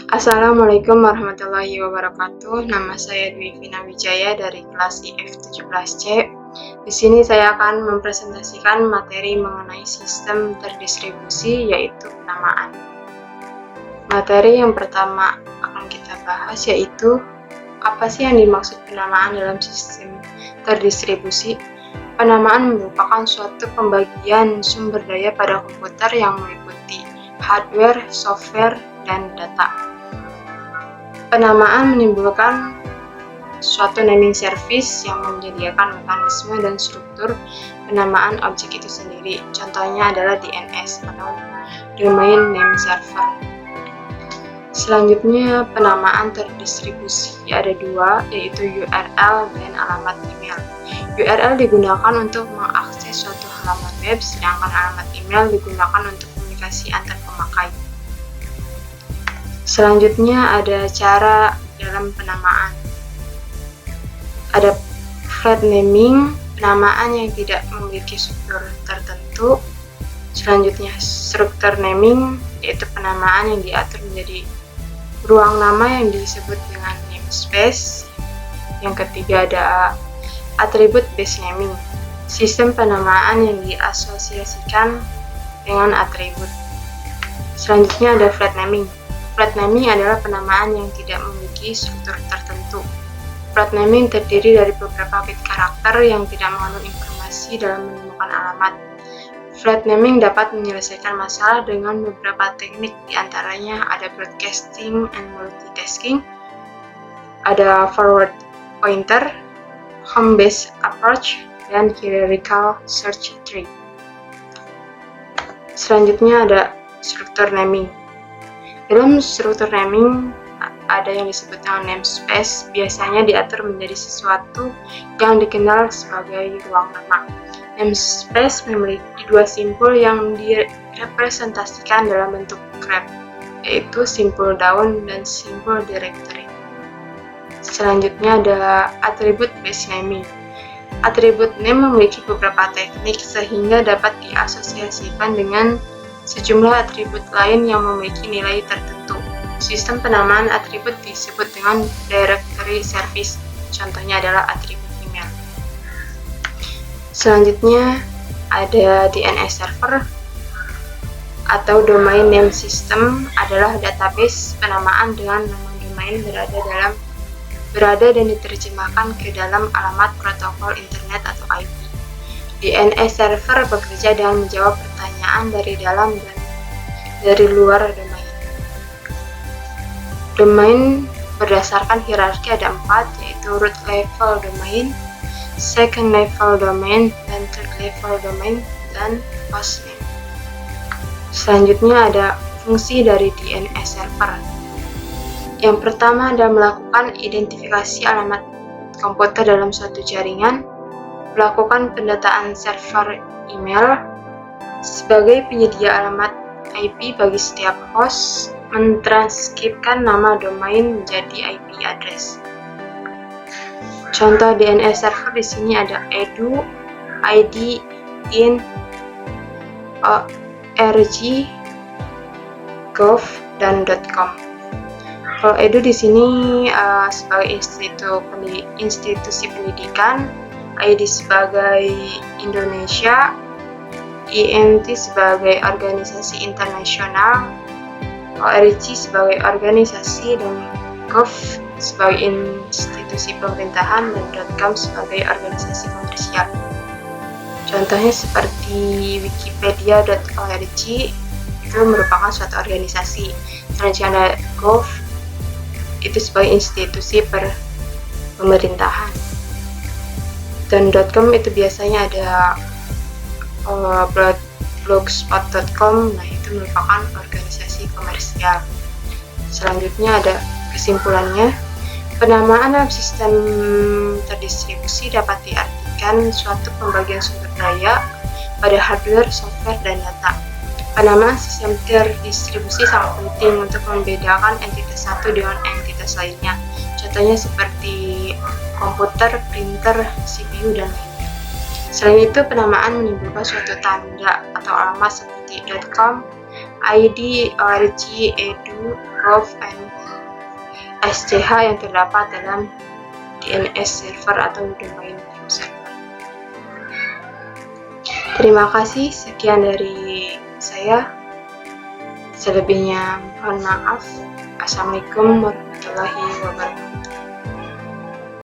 Assalamualaikum warahmatullahi wabarakatuh. Nama saya Dwi Vina Wijaya dari kelas IF17C. Di sini saya akan mempresentasikan materi mengenai sistem terdistribusi, yaitu penamaan. Materi yang pertama akan kita bahas yaitu apa sih yang dimaksud penamaan dalam sistem terdistribusi. Penamaan merupakan suatu pembagian sumber daya pada komputer yang meliputi hardware, software, dan data. Penamaan menimbulkan suatu naming service yang menyediakan mekanisme dan struktur penamaan objek itu sendiri. Contohnya adalah DNS atau Domain Name Server. Selanjutnya, penamaan terdistribusi ada dua, yaitu URL dan alamat email. URL digunakan untuk mengakses suatu halaman web, sedangkan alamat email digunakan untuk komunikasi antar pemakai. Selanjutnya ada cara dalam penamaan. Ada flat naming, penamaan yang tidak memiliki struktur tertentu. Selanjutnya struktur naming, yaitu penamaan yang diatur menjadi ruang nama yang disebut dengan namespace. Yang ketiga ada attribute based naming, sistem penamaan yang diasosiasikan dengan atribut. Selanjutnya ada flat naming. Flat naming adalah penamaan yang tidak memiliki struktur tertentu. Flat naming terdiri dari beberapa bit karakter yang tidak mengandung informasi dalam menemukan alamat. Flat naming dapat menyelesaikan masalah dengan beberapa teknik, diantaranya ada broadcasting and multitasking, ada forward pointer, home based approach, dan hierarchical search tree. Selanjutnya ada struktur naming. Dalam struktur naming ada yang disebut dengan namespace, biasanya diatur menjadi sesuatu yang dikenal sebagai ruang nama. Namespace memiliki dua simbol yang direpresentasikan dalam bentuk grep, yaitu simbol daun dan simbol directory. Selanjutnya ada attribute based naming. Attribute name memiliki beberapa teknik sehingga dapat diasosiasikan dengan sejumlah atribut lain yang memiliki nilai tertentu. Sistem penamaan atribut disebut dengan directory service, contohnya adalah atribut email. Selanjutnya ada DNS server atau domain name system, adalah database penamaan dengan nama domain berada dan diterjemahkan ke dalam alamat protokol internet atau IP. DNS server bekerja dengan menjawab pertanyaan dari dalam dan dari luar domain. Domain berdasarkan hierarki ada 4, yaitu root level domain, second level domain, dan third level domain, dan hostname. Selanjutnya ada fungsi dari DNS server. Yang pertama adalah melakukan identifikasi alamat komputer dalam suatu jaringan, melakukan pendataan server email sebagai penyedia alamat IP bagi setiap host, mentranskripsikan nama domain menjadi IP address. Contoh DNS server di sini ada edu, id, in, org, gov, dan .com. Kalau edu di sini sebagai institusi pendidikan, ID sebagai Indonesia, INT sebagai organisasi internasional, ORG sebagai organisasi, dan Gov sebagai institusi pemerintahan, dan .com sebagai organisasi komersial. Contohnya seperti wikipedia.org, itu merupakan suatu organisasi. Selanjutnya ada Gov, itu sebagai institusi pemerintahan. Dan .com itu biasanya ada blogspot.com, nah itu merupakan organisasi komersial. Selanjutnya ada kesimpulannya, penamaan dalam sistem terdistribusi dapat diartikan suatu pembagian sumber daya pada hardware, software, dan data. Penamaan sistem terdistribusi sangat penting untuk membedakan entitas satu dengan entitas lainnya. Contohnya seperti komputer, printer, CPU, dan lainnya. Selain itu, penamaan menimbulkan suatu tanda atau alamat seperti .com, ID, ORG, Edu, Gov, and SCH yang terdapat dalam DNS server atau domain name server. Terima kasih, sekian dari saya. Selebihnya mohon maaf. Assalamualaikum warahmatullahi wabarakatuh.